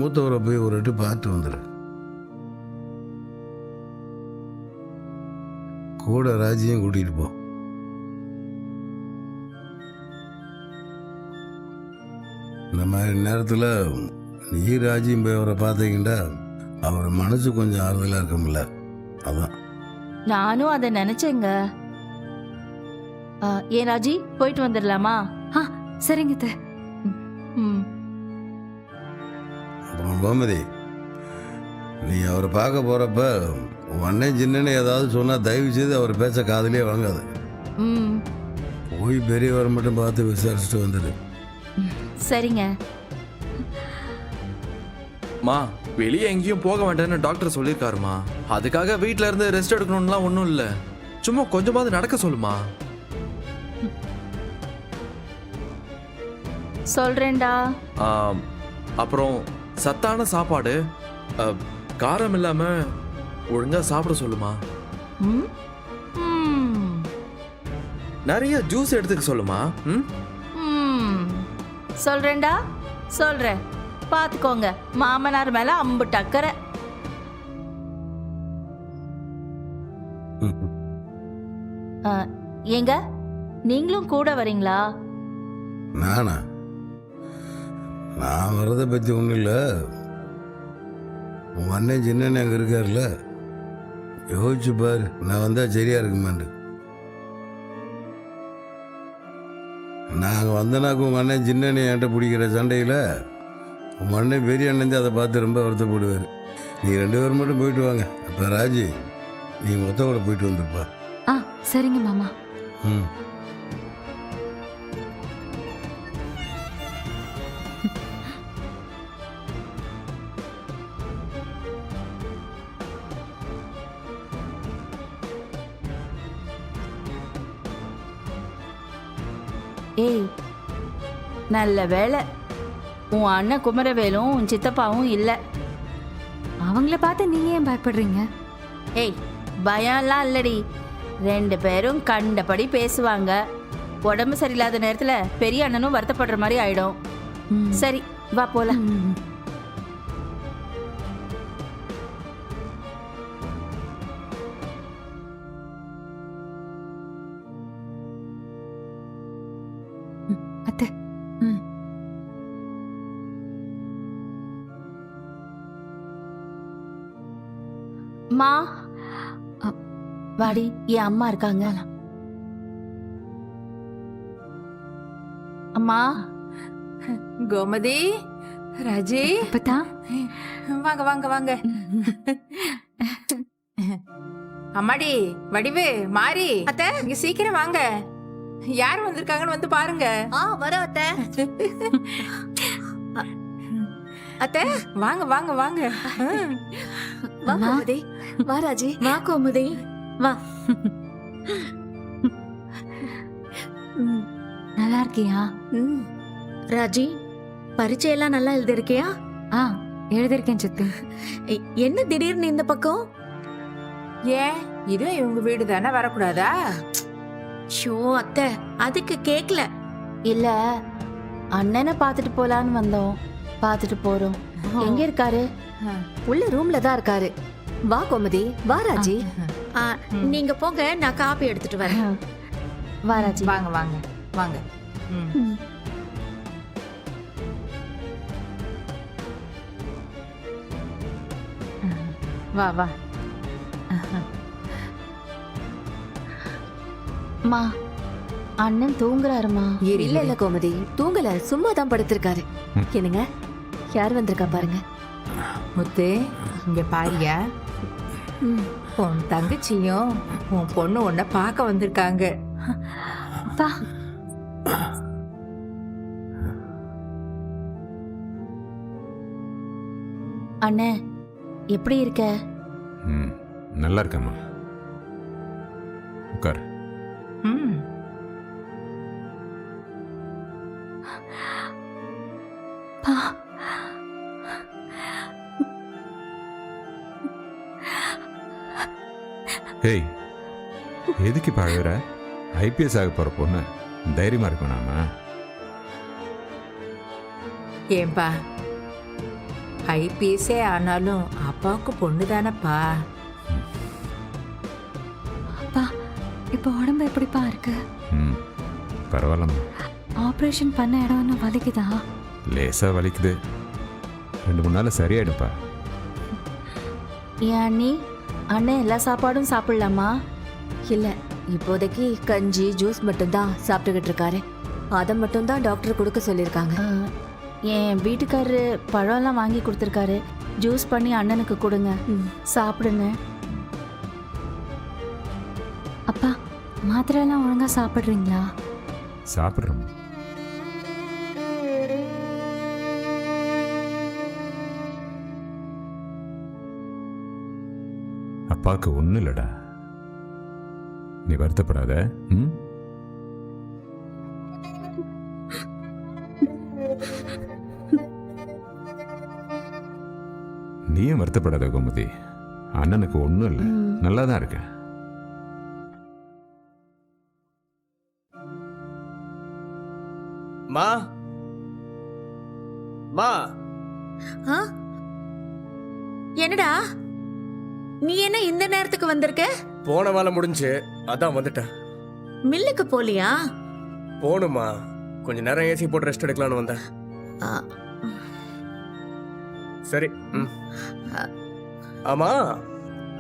மூத்தவரை போய் ஒரு வாட்டி பார்த்து வந்துடு. கூட ராஜியும் கூட்டிகிட்டு போ. இந்த மாதிரி நேரத்தில் நீ ராஜியும் போய் அவரை பார்த்தீங்கன்னா அவர் மனசு கொஞ்சம் ஆறுதலாக இருக்கும்ல, அதான். நானும் அதை நினைச்சேங்க. ஏன் ராஜி, போயிட்டு வந்துடலாமா? சரிங்க அத்தை. அப்புறம் கோமதி, நீ அவரை பார்க்க போகிறப்ப அண்ணன் சின்னன்னு ஏதாவது சொன்னால் தயவு செய்து அவர் பேச காதலே வாங்காது. போய் பெரியவரை மட்டும் பார்த்து விசாரிச்சுட்டு வந்துடு. சரிங்க. மா, வெளியே எங்கேயும் போக வேண்டாம்னு டாக்டர் சொல்லியிருக்காருமா. அதுக்காக வீட்டில இருந்து ரெஸ்ட் எடுக்கணும்லாம் ஒன்றும் இல்லை. சும்மா கொஞ்சமாவது நடக்க சொல்லுமா. சொல்றேன்டா. அப்புறம் சத்தான சாப்பாடு, காரம் இல்லாம ஒழுங்கா சாப்பிட சொல்லுமா. நிறைய ஜூஸ் எடுத்துக்க சொல்லுமா. சொல்றேன்டா, சொல்றேன். பாத்துக்கோங்க, மாமனார் மேல அம்புட்டு அக்கறை. ஏங்க, நீங்களும் கூட வரீங்களா? நானா? நான் வரதை பற்றி ஒன்றும் இல்லை. உன் அண்ணன் சின்னன்னு அங்கே இருக்கார்ல, யோசிச்சு பாரு, நான் வந்தால் சரியா இருக்குமாண்டு. நாங்கள் வந்தனாக்கு உங்கள் அண்ணன் சின்னன்னு என்கிட்ட பிடிக்கிற சண்டையில் உங்கள் அண்ணன் பெரிய அண்ணன் அதை பார்த்து ரொம்ப வருத்தப்படுவார். நீ 2 பேரும் மட்டும் போயிட்டு வாங்க. அப்போ ராஜி, நீ மொத்த கூட போயிட்டு வந்துருப்பா. சரிங்க மாமா. ஏய், நல்ல வேலை உன் அண்ணன் குமரவேலும் உன் சித்தப்பாவும் இல்லை. அவங்கள பார்த்து நீங்க ஏன் பயப்படுறீங்க? ஏய், பயம்லாம் இல்லடி. 2 பேரும் கண்டபடி பேசுவாங்க. உடம்பு சரியில்லாத நேரத்துல பெரிய அண்ணனும் வருத்தப்படுற மாதிரி ஆயிடும். சரி, வா போலாம். அத்தை. மா, வாடி, என் அம்மா இருக்காங்க. அம்மா. கோமதி, ராஜி, அப்பத்தா, வாங்க வாங்க வாங்க. அம்மாடி, வடிவு, மாறி, அத்தை, இங்க சீக்கிரம் வாங்க. யார் வந்திருக்காங்கன்னு வந்து பாருங்க. வரோம் அத்தை. அத்தை, வாங்க வாங்க வாங்க. வா கோமதி, வா ராஜி. வா கோமதி, வா. நல்லா இருக்கியா? ராஜி, பரீட்சையெல்லாம் நல்லா எழுதிருக்கியா? எழுதிருக்கேன் சித்தி. என்ன திடீர்னு இந்த பக்கம்? ஏன், இதுவும் இவங்க வீடு தானே, வரக்கூடாதா? ஷோ அத்தை, அதுக்கு கேக்கல. இல்ல, அண்ணனை பாத்துட்டு போலான்னு வந்தோம். பாத்துட்டு போறோம். எங்க இருக்காரு? உள்ள ரூம்ல தான் இருக்காரு. வா கோமதி, வா ராஜி. நீங்க போங்க, நான் காப்பி எடுத்துட்டு வரேன். வா ராஜி. வாங்க வாங்க வாங்க. வா வா. மா, அண்ணன் தூங்குறாருமா? இல்ல இல்ல கோமதி, தூங்கல, சும்மா தான் படுத்திருக்காரு. என்னங்க, யார் வந்திருக்கா பாருங்க. முத்து, இங்க பாரியா, உன் தங்கச்சியும் உன் பொண்ணு உன்னை பார்க்க வந்திருக்காங்க. அண்ணே, எப்படி இருக்க? நல்லா இருக்கம்மா. உட்கார். ஏய், எதுக்கு இப்போ அழுகிற? ஐபிஎஸ் ஆக போகிற பொண்ணு, தைரியமாக இருக்கும் நாம. ஏன்பா, ஐபிஎஸ்ஸே ஆனாலும் அப்பாவுக்கு பொண்ணு தானப்பா. அப்பா இப்போ உடம்பு எப்படிப்பா இருக்கு? ம் பரவாயில்லம்மா. ஆப்ரேஷன் பண்ண இடம் இன்னும் வலிக்குதா? லேசாக வலிக்குது. 2-3 நாள் சரியாயிடுப்பா. ஏன் அண்ணி, அண்ணன் எல்லா சாப்பாடும் சாப்பிடலாமா? இல்ல, இப்போதைக்கு கஞ்சி ஜூஸ் மட்டும்தான் சாப்பிட்டுக்கிட்டு இருக்காரு. அதை மட்டும்தான் டாக்டர் கொடுக்க சொல்லியிருக்காங்க. என் வீட்டுக்காரரு பழம்லாம் வாங்கி கொடுத்துருக்காரு. ஜூஸ் பண்ணி அண்ணனுக்கு கொடுங்க, சாப்பிடுங்க. அப்பா மாத்திரை எல்லாம் ஒழுங்கா சாப்பிடுறீங்களா? சாப்பிட்றோம். அப்பாவுக்கு ஒன்றும் இல்லைடா, நீ வருத்தப்படாத. ம் நீயும் வருத்தப்படாத கோமதி. அண்ணனுக்கு ஒன்றும் இல்லை, நல்லா தான் இருக்கேன். மா மா என்னடா நீ என்ன இந்த நேரத்துக்கு வந்திருக்க? போன வேலை முடிஞ்சு அதான் வந்துட்டேன். மில்லுக்கு போலியா? போணுமா, கொஞ்ச நேரம் ஏசி போட்டு ரெஸ்ட் எடுக்கலாம்னு வந்தேன். ஆ, சரி. ஆமா,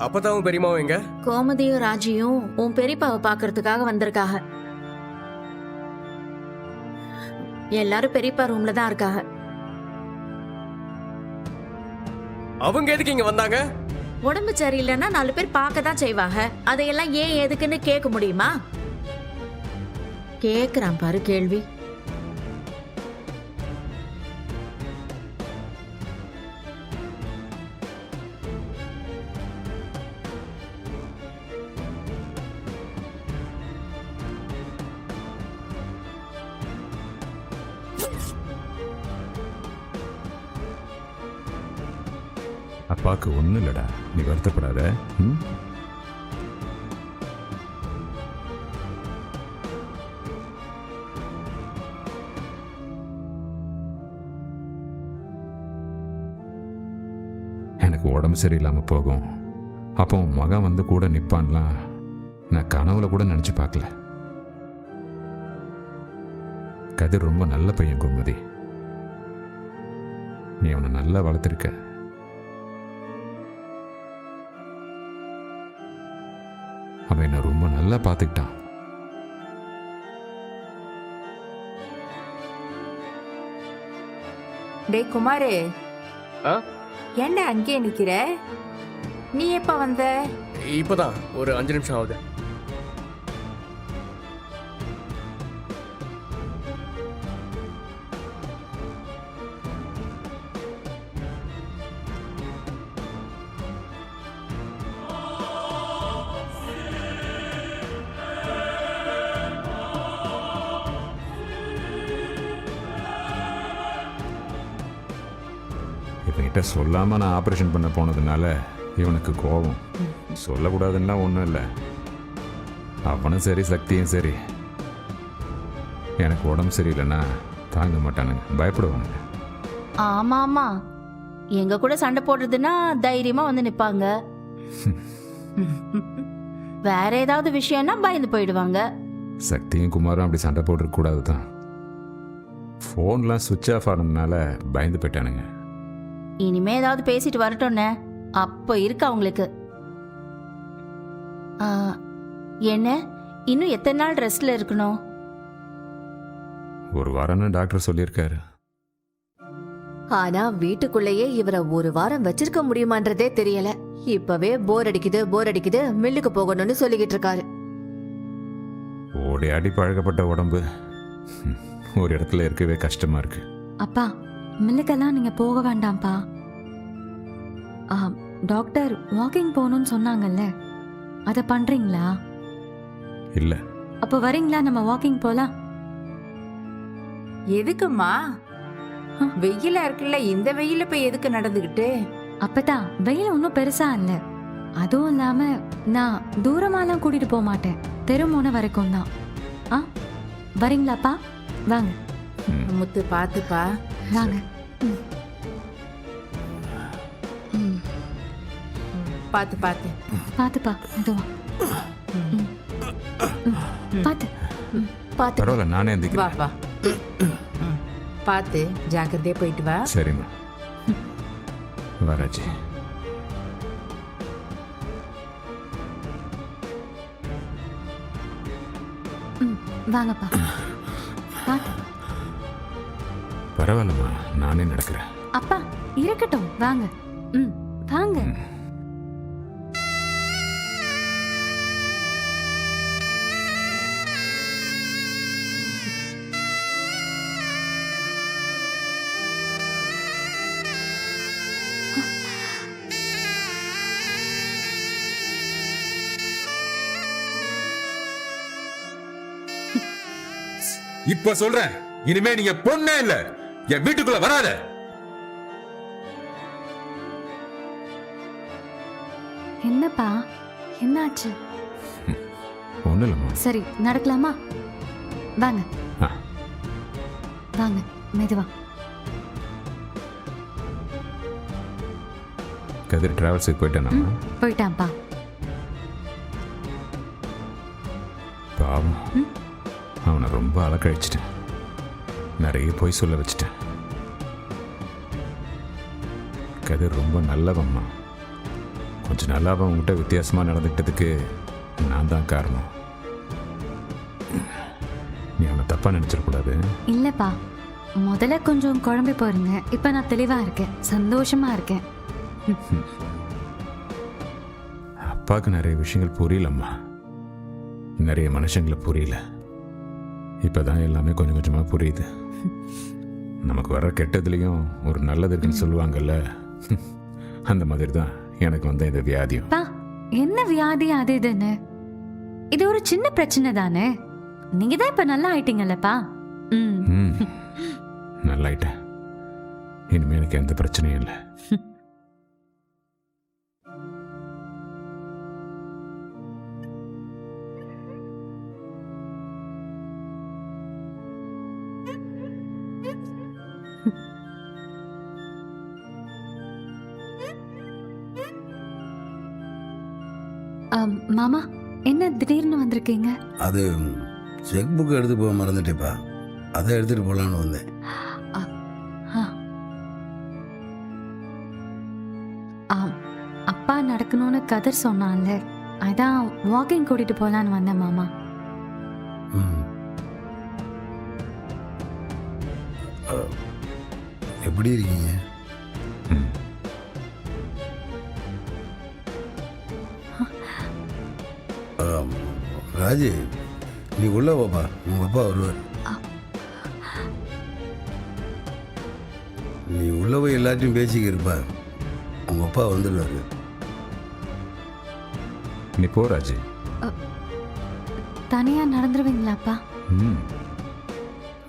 அப்பதாவும் பெரியமாவும் எங்க? கோமதியும் ராஜியும் உன் பெரியப்பாவை பாக்குறதுக்காக வந்திருக்காக. எல்லாரும் பெரியப்பா ரூம்ல தான் இருக்காங்க. அவங்க எதுக்கு இங்க வந்தாங்க? உடம்பு சரியில்லைன்னா 4 பேர் பார்க்க தான் செய்வாங்க. அதையெல்லாம் ஏன் எதுக்குன்னு கேட்க முடியுமா? கேக்குறான் பாரு கேள்வி. அப்பாவுக்கு ஒன்றும் இல்லைடா, நீ வருத்தப்படாத. ம் எனக்கு உடம்பு சரியில்லாமல் போகும், அப்போ உன் மகன் வந்து கூட நிற்பான்லாம் நான் கனவுல கூட நினச்சி பார்க்கல. கதிர் ரொம்ப நல்ல பையன் கோமதி, நீ அவனை நல்லா வளர்த்துருக்க. அவன் என்ன ரொம்ப நல்லா பார்த்துக்கிட்டான். டேய் குமாரு, ஆ? ஏன்டா அங்கேயே நிக்கிற? நீ எப்ப வந்த? இப்பதான் ஒரு 5 நிமிஷம் ஆகுது. இவன்கிட்ட சொல்லாமல் நான் ஆப்ரேஷன் பண்ண போனதுனால இவனுக்கு கோபம். சொல்லக்கூடாதுன்னா ஒன்றும் இல்லை, அவனும் சரி சக்தியும் சரி எனக்கு உடம்பு சரியில்லைன்னா தாங்க மாட்டானுங்க, பயப்படுவானுங்க. ஆமா ஆமா, எங்க கூட சண்டை போடுறதுன்னா தைரியமா வந்து நிப்பாங்க. வேற ஏதாவது விஷயம்னா பயந்து போயிடுவாங்க. சக்தியும் குமாரும் அப்படி சண்டை போட்டுருக்கூடாது தான். ஃபோன்லாம் சுவிட்ச் ஆஃப் ஆனதுனால பயந்து போயிட்டானுங்க. இனிமே ஏதாவது பேசிட்டு வரட்டும்னே, அப்போ இருக்கு அவங்களுக்கு. என்ன இன்னும் எத்தனை நாள் ரெஸ்ட்ல இருக்கணும்? ஒரு வாரம்னு டாக்டர் சொல்லியிருக்காரு. ஆனா வீட்டுக்குள்ளேயே இவரை ஒரு வாரம் வச்சிருக்க முடியுமான்றதே தெரியல. இப்பவே போர் அடிக்குது மில்லுக்கு போகணும்னு சொல்லிக்கிட்டு இருக்காரு. ஓடி ஆடி பழக்கப்பட்ட உடம்பு ஒரு இடத்துல இருக்கவே கஷ்டமா இருக்கு. அப்பா மில்லுக்கெல்லாம் நீங்க போக வேண்டாம்ப்பா. டாக்டர் வாக்கிங் போகணும்னு சொன்னாங்கல்ல, அதை பண்றீங்களா? இல்ல. அப்போ வரீங்களா, நம்ம வாக்கிங் போலாம்? எதுக்குமா? வெயிலா இருக்குல்ல, இந்த வெயில போய் எதுக்கு நடந்துகிட்டு? அப்பதான் வெயில் ஒன்றும் பெருசா இல்ல. அதுவும் இல்லாம நான் தூரமாலாம் கூட்டிட்டு போக மாட்டேன், தெருமுனை வரைக்கும் தான். வரீங்களாப்பா? வாங்க முத்து பாத்துப்பா. வாங்க. பார்த்து பார்த்து. பாத்துப்பா மெதுவா. பாத்து. பாத்து. பரவாயில்ல, நானே வா எந்திக்கிறேன். வா. பார்த்து ஜாக்கிரதையா போயிட்டு வா. சரிம்மா. வராஜி. வாங்கப்பா. பாத்து. பரவாயில்லம்மா, நானே நடக்கிறேன். அப்பா இருக்கட்டும், வாங்க. வாங்க. இப்ப சொல்றேன், இனிமே நீங்க பொண்ணே இல்ல, என் வீட்டுக்குள்ள வராத. என்னப்பா என்னாச்சு? ஒண்ணு இல்லம்மா. சரி நடக்கலாமா? வாங்க ஆ. வாங்க மெதுவா. கதிர் டிராவல்ஸுக்கு போயிட்டேனாம்மா? போயிட்டான்ப்பா. பாவம், அவனை ரொம்ப அலக்கழிச்சிட்டேன். நிறைய பொய் சொல்ல வச்சிட்டேன். கதிர் ரொம்ப நல்லவம்மா. கொஞ்சம் நல்லாவ உங்ககிட்ட வித்தியாசமா நடந்துக்கிட்டதுக்கு நான் தான் காரணம். நீ அவனை தப்பா நினைச்சிடக்கூடாது. இல்லப்பா, முதல்ல கொஞ்சம் குழம்பி போயிருந்தேன். இப்ப நான் தெளிவா இருக்கேன், சந்தோஷமா இருக்கேன். அப்பாவுக்கு நிறைய விஷயங்கள் புரியலம்மா. நிறைய மனுஷங்களை புரியல. இப்பதான் எல்லாமே கொஞ்சம் கொஞ்சமா புரியுது. நமக்கு வர்ற கெட்டதுலயும் ஒரு நல்லது இருக்குன்னு சொல்லுவாங்கல்ல, அந்த மாதிரி தான் எனக்கு வந்த இந்த வியாதியும். பா, என்ன வியாதி அது இதுன்னு? இது ஒரு சின்ன பிரச்சனை தானே. நீங்க தான் இப்ப நல்லா ஆயிட்டீங்கல்லப்பா. நல்லாயிட்டேன். இனிமே எனக்கு எந்த பிரச்சனையும் இல்லை. மாமா, என்ன திடீர்னு வந்திருக்கீங்க? அது செக் புக் எடுத்து போக மறந்துட்டேப்பா, அதை எடுத்துட்டு போகலான்னு வந்தேன். அப்பா நடக்கணும்னு கதிர் சொன்னான்ல, அதான் வாக்கிங் கூட்டிட்டு போலான்னு வந்தேன் மாமா. ம். எப்படி இருக்கீங்க? ராஜி, நீ உள்ள போப்பா, உங்க அப்பா வருவார். நீ உள்ள போய் எல்லாத்தையும் பேசிக்க இருப்பா, உங்க அப்பா வந்துடுவாரு. நீ போ ராஜி. தனியா நடந்துருவீங்களாப்பா?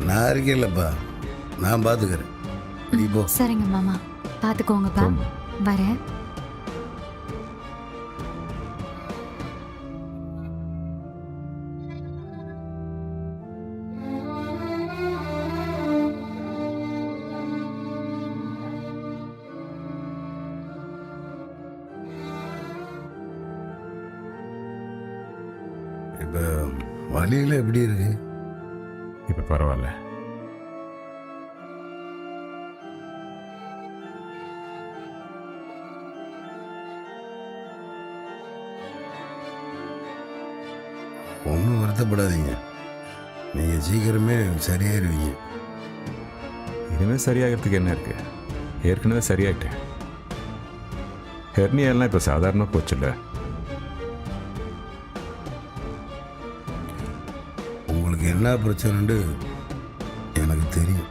நான் இருக்கேன்லப்பா, நான் பார்த்துக்கிறேன். நீ போ. சரிங்க மாமா, பாத்துக்கோங்கப்பா. வரேன். இப்போ வலியெல்லாம் எப்படி இருக்கு? இப்ப பரவாயில்ல. ஒன்றும் வருத்தப்படாதீங்க, நீங்கள் சீக்கிரமே சரியாயிருவீங்க. இனிமேல் சரியாகிறதுக்கு என்ன இருக்கு? ஏற்கனவே சரியாயிட்டேன். ஹெர்னியெல்லாம் இப்போ சாதாரணமாக போச்சுல்ல. உங்களுக்கு என்ன பிரச்சனைன்னு எனக்கு தெரியும்.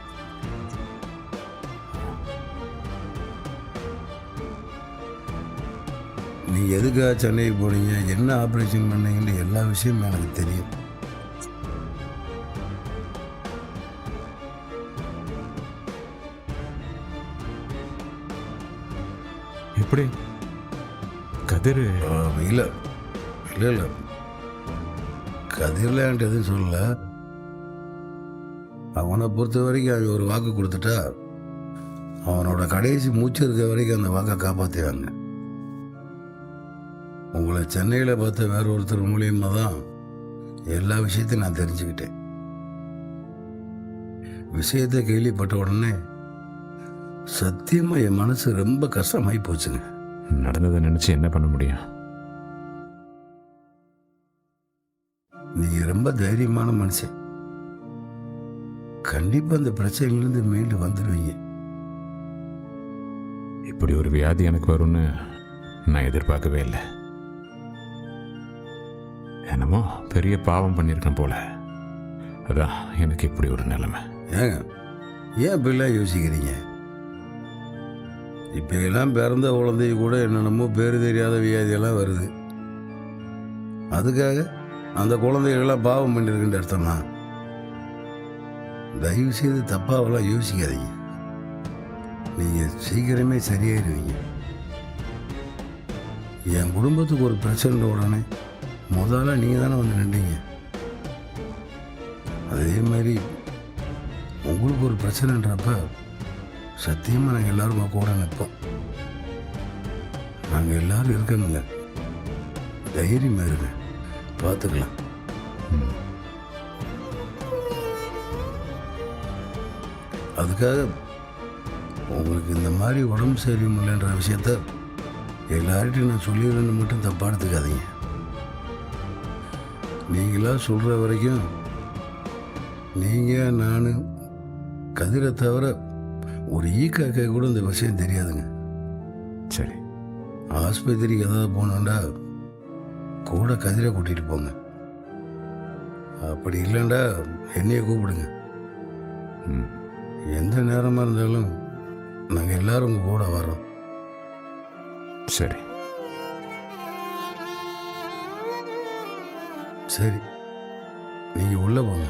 நீங்கள் எதுக்காக சென்னைக்கு போனீங்க, என்ன ஆப்ரேஷன் பண்ணீங்கன்னு எல்லா விஷயமும் எனக்கு தெரியும். எப்படி கதிர்? இல்லை இல்லை இல்லை, கதிரில் என்கிட்ட எதுவும் சொல்லலை. அவனை பொறுத்த வரைக்கும் அவன் ஒரு வாக்கு கொடுத்துட்டா அவனோட கடைசி மூச்சு இருக்க வரைக்கும் அந்த வாக்கை காப்பாற்றுவாங்க. உங்களை சென்னையில் பார்த்த வேற ஒருத்தர் மூலியமாக தான் எல்லா விஷயத்தையும் நான் தெரிஞ்சுக்கிட்டேன். விஷயத்தை கேள்விப்பட்ட உடனே சத்தியமாக என் மனசு ரொம்ப கஷ்டமாகி போச்சுங்க. நடந்ததை நினச்சி என்ன பண்ண முடியும்? நீங்கள் ரொம்ப தைரியமான மனுஷன். கண்டிப்பாக அந்த பிரச்சனையிலேருந்து மீண்டு வந்துடுவீங்க. இப்படி ஒரு வியாதி எனக்கு வரும்னு நான் எதிர்பார்க்கவே இல்லை. என்னமோ பெரிய பாவம் பண்ணியிருக்கேன் போல. அதான் எனக்கு இப்படி ஒரு நிலைமை. ஏங்க ஏன் இப்படிலாம் யோசிக்கிறீங்க? இப்போ எல்லாம் பிறந்த குழந்தைய கூட என்னென்னமோ பேர் தெரியாத வியாதியெல்லாம் வருது. அதுக்காக அந்த குழந்தைகளெல்லாம் பாவம் பண்ணியிருக்குன்ற அர்த்தமா? தயவு செய்து தப்பாவெல்லாம் யோசிக்காதீங்க. நீங்கள் சீக்கிரமே சரியாயிடுவீங்க. என் குடும்பத்துக்கு ஒரு பிரச்சனை உடனே முதல்ல நீங்கள் தானே வந்து நின்றீங்க. அதே மாதிரி உங்களுக்கு ஒரு பிரச்சனைன்றப்ப சத்தியமாக நாங்கள் எல்லாரும் உங்க கூட நிற்போம். நாங்கள் எல்லாரும் இருக்கணுங்க. தைரியமாக இருங்க, பார்த்துக்கலாம். அதுக்காக உங்களுக்கு இந்த மாதிரி உடம்பு சரியில்லைன்ற விஷயத்த எல்லார்கிட்டையும் நான் சொல்லிடுறேன்னு மட்டும் தப்பாக எடுத்துக்காதீங்க. நீங்களாக சொல்கிற வரைக்கும் நீங்கள் நான் கதிரை தவிர ஒரு ஈக்காக்க கூட இந்த விஷயம் தெரியாதுங்க. சரி, ஆஸ்பத்திரிக்கு ஏதாவது போனோண்டா கூட கதிரை கூட்டிகிட்டு போங்க. அப்படி இல்லைண்டா என்னைய கூப்பிடுங்க. எந்த நேரமாக இருந்தாலும் நாங்கள் எல்லாரும் உங்கள் கூட வரோம். சரி. சரி, நீங்கள் உள்ளே போங்க.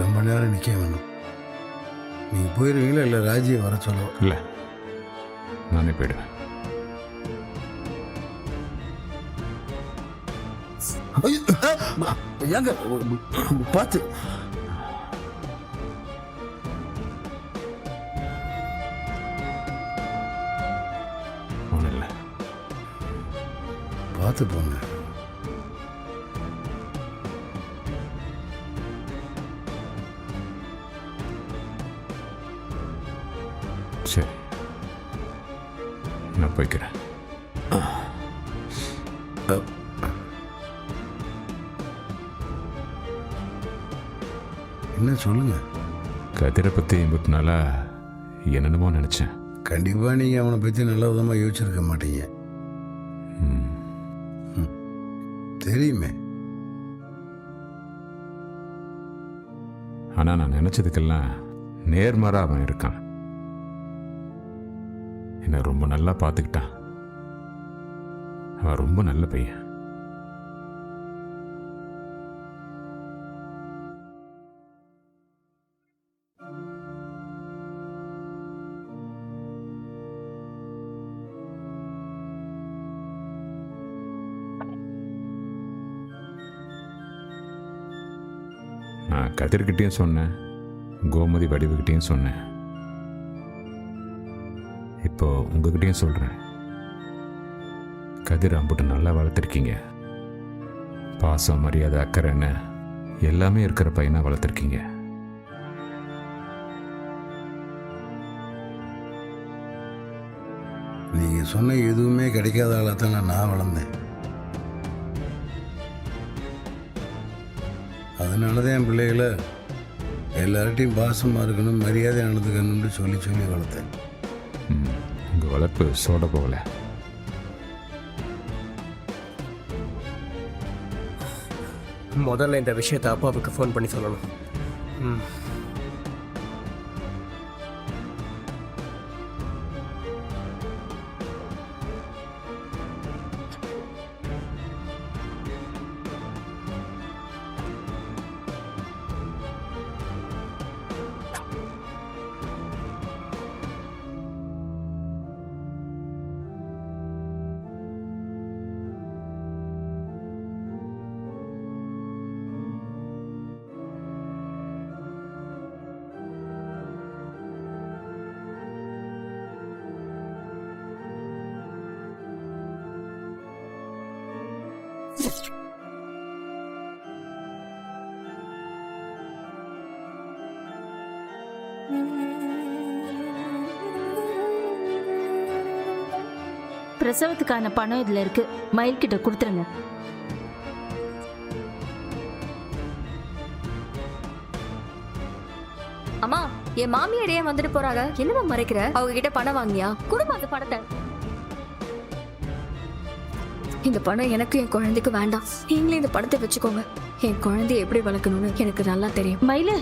ரொம்ப நேரம் நிற்க வேணும். நீங்கள் போயிடுவீங்களா இல்லை ராஜியை வர சொல்லுவோம்? இல்லை, நானே போயிடுவேன். ஏங்க பார்த்து ஒன்றும் இல்லை. பார்த்து போங்க. சரி, நான் போய்க்கிறேன். என்ன சொல்லுங்க? கதிரை பற்றி இம்புட்டு நாளாக என்னென்னமோ நினச்சேன். கண்டிப்பாக நீங்கள் அவனை பற்றி நல்ல விதமாக யோசிச்சிருக்க மாட்டீங்க. தெரியுமே. ஆனால் நான் நினச்சதுக்கெல்லாம் நேர்மாறாக அவன் இருக்கான். என்னை ரொம்ப நல்லா பார்த்துக்கிட்டான். அவன் ரொம்ப நல்ல பையன். நான் கதிர்கிட்டையும் சொன்னேன், கோமதி வடிவுகிட்டையும் சொன்னேன். இப்போ உங்ககிட்டையும் சொல்கிறேன். கதிர் அம்புட்டு நல்லா வளர்த்துருக்கீங்க. பாசம், மரியாதை, அக்கறைன்னு எல்லாமே இருக்கிற பையனாக வளர்த்துருக்கீங்க. நீங்கள் சொன்ன எதுவுமே கிடைக்காத ஆளாக நான் வளர்ந்தேன். அதனால தான் என் பிள்ளைகளை எல்லார்ட்டையும் பாசமாக இருக்கணும், மரியாதை நடந்துக்கணும்னு சொல்லி சொல்லி வளர்த்தேன். உங்கள் வளர்ப்பு சோட போகல. முதல்ல இந்த விஷயத்தை அப்பாவுக்கு ஃபோன் பண்ணி சொல்லணும். பிரசவத்துக்கான பணம் இதுல இருக்கு, மயில் கிட்ட கொடுத்துருங்க. அம்மா, என் மாமியாரையே வந்துட்டு போறாங்க. என்னமா மறைக்கிற? அவங்க கிட்ட பணம் வாங்கியா? குடும்ப அந்த பணத்தை. இந்த பணம் எனக்கு என் குழந்தைக்கு வேண்டாம். நீங்களே இந்த பணத்தை வச்சுக்கோங்க. என் குழந்தைய எப்படி வளர்க்கணும்னு எனக்கு நல்லா தெரியும். மயிலு,